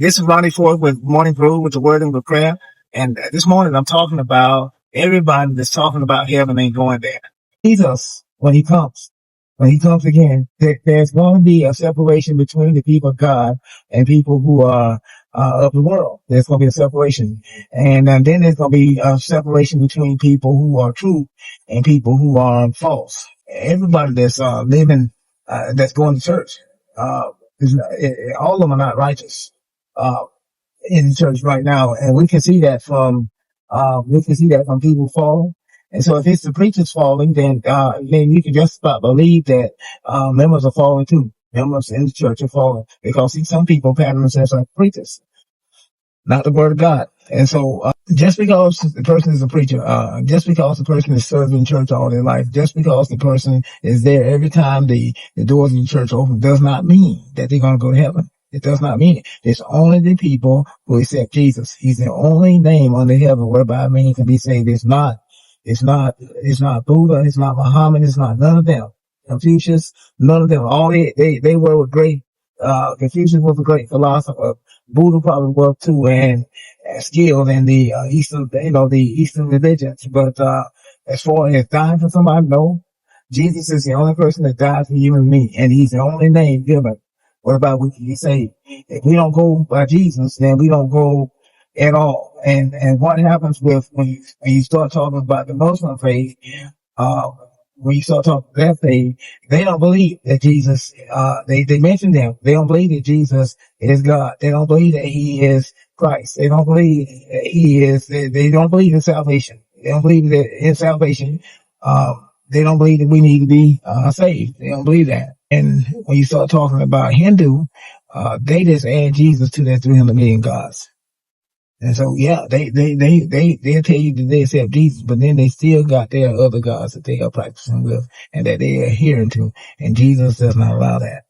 This is Ronnie Ford with Morning Brew with the Word and with Prayer. And this morning I'm talking about everybody that's talking about heaven ain't going there. Jesus, when he comes again, there's going to be a separation between the people of God and people who are of the world. There's going to be a separation. And then there's going to be a separation between people who are true and people who are false. Everybody that's living, that's going to church, all of them are not righteous uh, in the church right now, and we can see that from people falling. And so, if it's the preachers falling, then you can just about believe that members are falling too. Members in the church are falling because see, some people pattern themselves like preachers, not the word of God. And so, just because the person is a preacher, just because the person is serving church all their life, just because the person is there every time the doors of the church open, does not mean that they're going to go to heaven. It does not mean it. It's only the people who accept Jesus. He's the only name under heaven whereby man can be saved. It's not Buddha. It's not Muhammad. It's not none of them. Confucius, none of them. All they were great. Confucius was a great philosopher. Buddha probably was too, and skilled in the Eastern religions. But as far as dying for somebody, no. Jesus is the only person that died for you and me, and he's the only name given. What about we can say if we don't go by Jesus, then we don't go at all. And what happens with when you start talking about the Muslim faith, uh, when you start talking about that faith, they don't believe that Jesus, they mention them. They don't believe that Jesus is God. They don't believe that he is Christ. They don't believe that they don't believe in salvation. They don't believe that in salvation, they don't believe that we need to be, saved. They don't believe that. And when you start talking about Hindu, they just add Jesus to their 300 million gods. And so, yeah, they'll tell you that they accept Jesus, but then they still got their other gods that they are practicing with and that they are adhering to. And Jesus does not allow that.